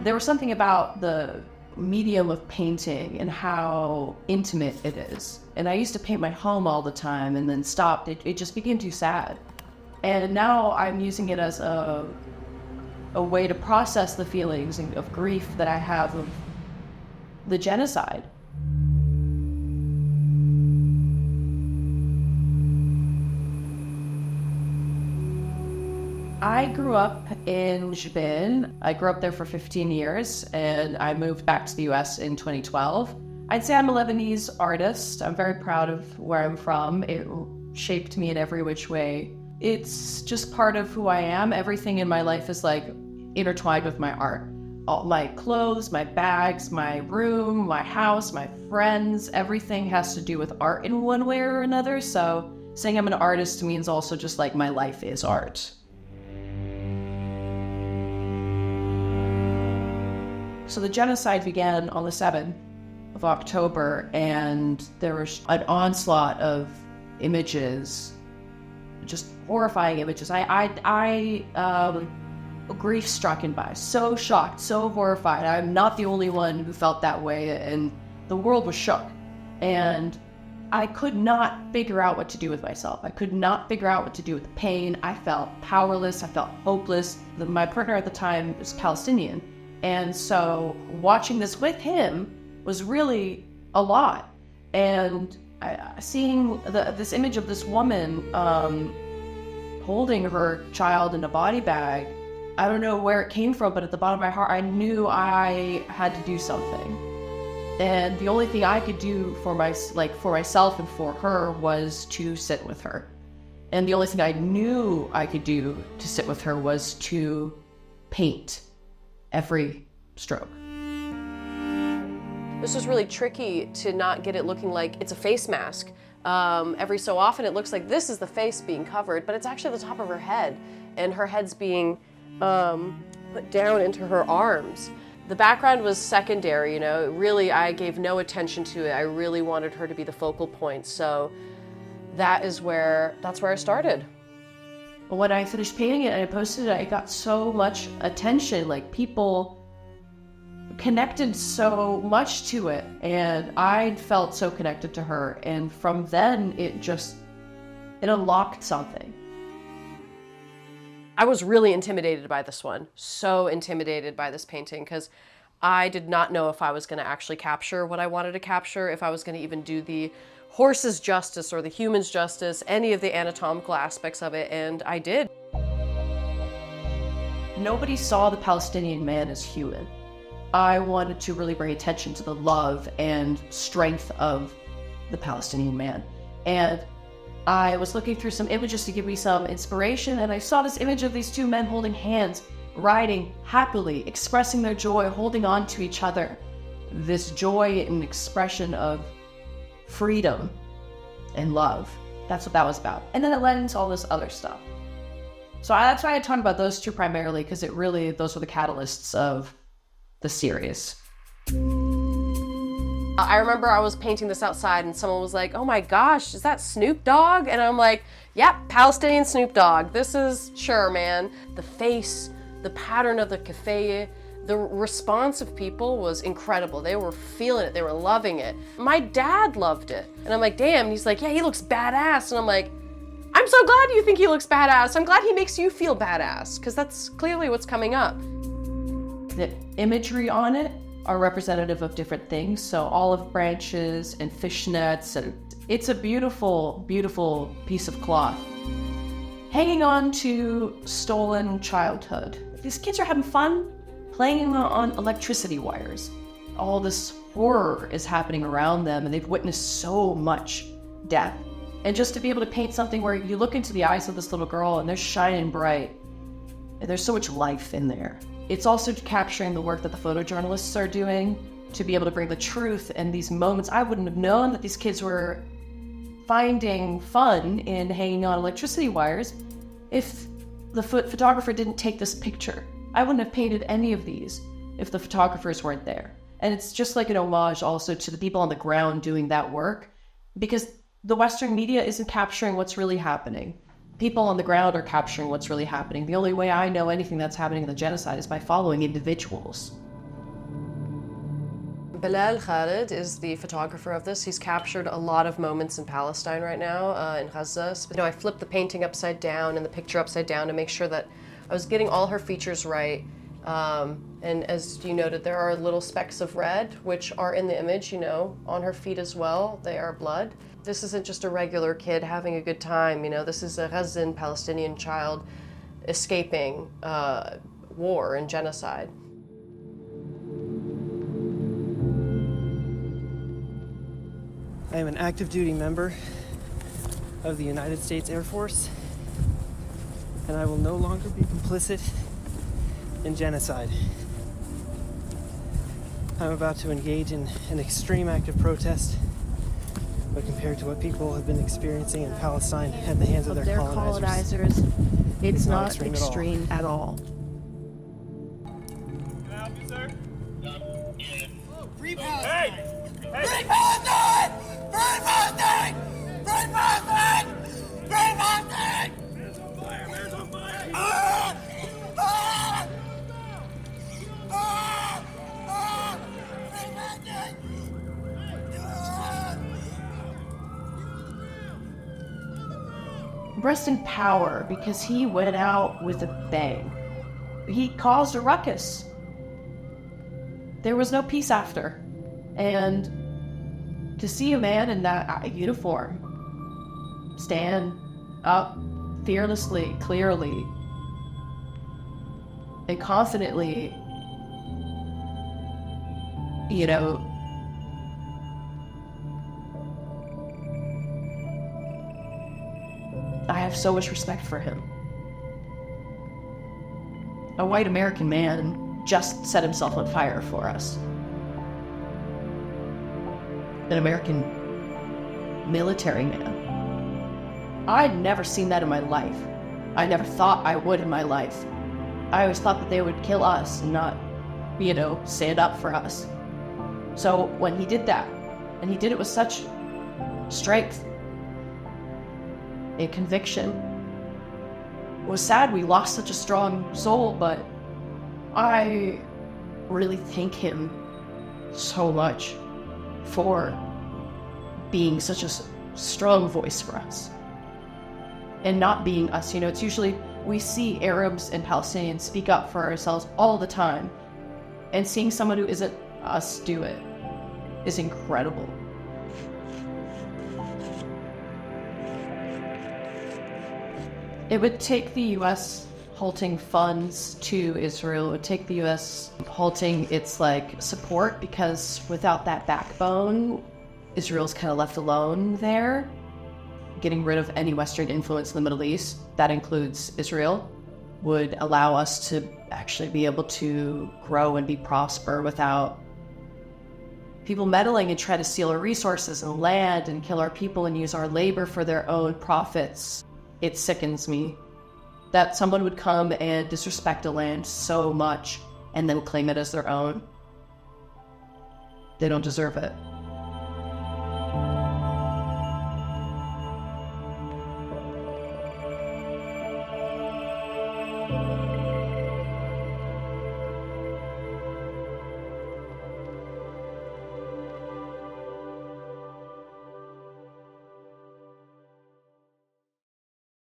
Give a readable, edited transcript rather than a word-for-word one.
There was something about the medium of painting and how intimate it is. And I used to paint my home all the time and then stopped. It just became too sad. And now I'm using it as a way to process the feelings of grief that I have of the genocide. I grew up in Japan. I grew up there for 15 years, and I moved back to the US in 2012. I'd say I'm a Lebanese artist. I'm very proud of where I'm from. It shaped me in every which way. It's just part of who I am. Everything in my life is like intertwined with my art. All my clothes, my bags, my room, my house, my friends, everything has to do with art in one way or another. So saying I'm an artist means also just like my life is art. So the genocide began on the 7th of October, and there was an onslaught of images, just horrifying images. Grief stricken by, so shocked, so horrified. I'm not the only one who felt that way, and the world was shook. And I could not figure out what to do with myself. I could not figure out what to do with the pain. I felt powerless. I felt hopeless. My partner at the time was Palestinian. And so watching this with him was really a lot. And seeing this image of this woman holding her child in a body bag, I don't know where it came from, but at the bottom of my heart, I knew I had to do something. And the only thing I could do for myself and for her was to sit with her. And the only thing I knew I could do to sit with her was to paint every stroke. This was really tricky to not get it looking like it's a face mask. Every so often it looks like this is the face being covered, but it's actually the top of her head, and her head's being put down into her arms. The background was secondary, you know, really I gave no attention to it. I really wanted her to be the focal point, so that's where I started. When I finished painting it and I posted it, I got so much attention, like people connected so much to it, and I felt so connected to her, and from then it unlocked something. I was really intimidated by this one, so intimidated by this painting, because I did not know if I was going to actually capture what I wanted to capture, if I was going to even do the horse's justice or the human's justice, any of the anatomical aspects of it, and I did. Nobody saw the Palestinian man as human. I wanted to really bring attention to the love and strength of the Palestinian man. And I was looking through some images to give me some inspiration, and I saw this image of these two men holding hands, riding happily, expressing their joy, holding on to each other. This joy and expression of freedom and love. That's what that was about. And then it led into all this other stuff. So that's why I talk about those two primarily, because those were the catalysts of the series. I remember I was painting this outside and someone was like, "Oh my gosh, is that Snoop Dogg?" And I'm like, "Yep, Palestinian Snoop Dogg. This is sure, man." The face, the pattern of the cafe, the response of people was incredible. They were feeling it. They were loving it. My dad loved it. And I'm like, "Damn." And he's like, "Yeah, he looks badass." And I'm like, "I'm so glad you think he looks badass. I'm glad he makes you feel badass," because that's clearly what's coming up. The imagery on it are representative of different things. So olive branches and fishnets, and it's a beautiful, beautiful piece of cloth. Hanging on to stolen childhood. These kids are having fun playing on electricity wires. All this horror is happening around them, and they've witnessed so much death. And just to be able to paint something where you look into the eyes of this little girl and they're shining bright, and there's so much life in there. It's also capturing the work that the photojournalists are doing to be able to bring the truth and these moments. I wouldn't have known that these kids were finding fun in hanging on electricity wires if the photographer didn't take this picture. I wouldn't have painted any of these if the photographers weren't there. And it's just like an homage also to the people on the ground doing that work, because the Western media isn't capturing what's really happening. People on the ground are capturing what's really happening. The only way I know anything that's happening in the genocide is by following individuals. Bilal Khalid is the photographer of this. He's captured a lot of moments in Palestine right now, in Gaza. I flipped the painting upside down and the picture upside down to make sure that I was getting all her features right. And as you noted, there are little specks of red, which are in the image, on her feet as well. They are blood. This isn't just a regular kid having a good time, This is a Gazan Palestinian child escaping war and genocide. I am an active duty member of the United States Air Force, and I will no longer be complicit in genocide. I'm about to engage in an extreme act of protest, but compared to what people have been experiencing in Palestine at the hands of their colonizers, it's not extreme extreme at all. Can I help you, sir? Free Hey! Palestine! Hey! Free Palestine! Free Palestine! Free Palestine! Free Palestine! Man's on fire! Man's on fire! Ah! Ah! Ah! Ah! Free Palestine! Ah! Rest in power, because he went out with a bang. He caused a ruckus. There was no peace after. And to see a man in that uniform stand up fearlessly, clearly, and confidently, I have so much respect for him. A white American man just set himself on fire for us. An American military man. I'd never seen that in my life. I never thought I would in my life. I always thought that they would kill us and not, stand up for us. So when he did that, and he did it with such strength and conviction, it was sad we lost such a strong soul, but I really thank him so much for being such a strong voice for us and not being us. It's usually we see Arabs and Palestinians speak up for ourselves all the time, and seeing someone who isn't us do it is incredible. It would take the U.S. halting funds to Israel. It would take the U.S. halting its support, because without that backbone, Israel's kind of left alone there. Getting rid of any Western influence in the Middle East, that includes Israel, would allow us to actually be able to grow and be prosper without people meddling and try to steal our resources and land and kill our people and use our labor for their own profits. It sickens me that someone would come and disrespect a land so much and then claim it as their own. They don't deserve it.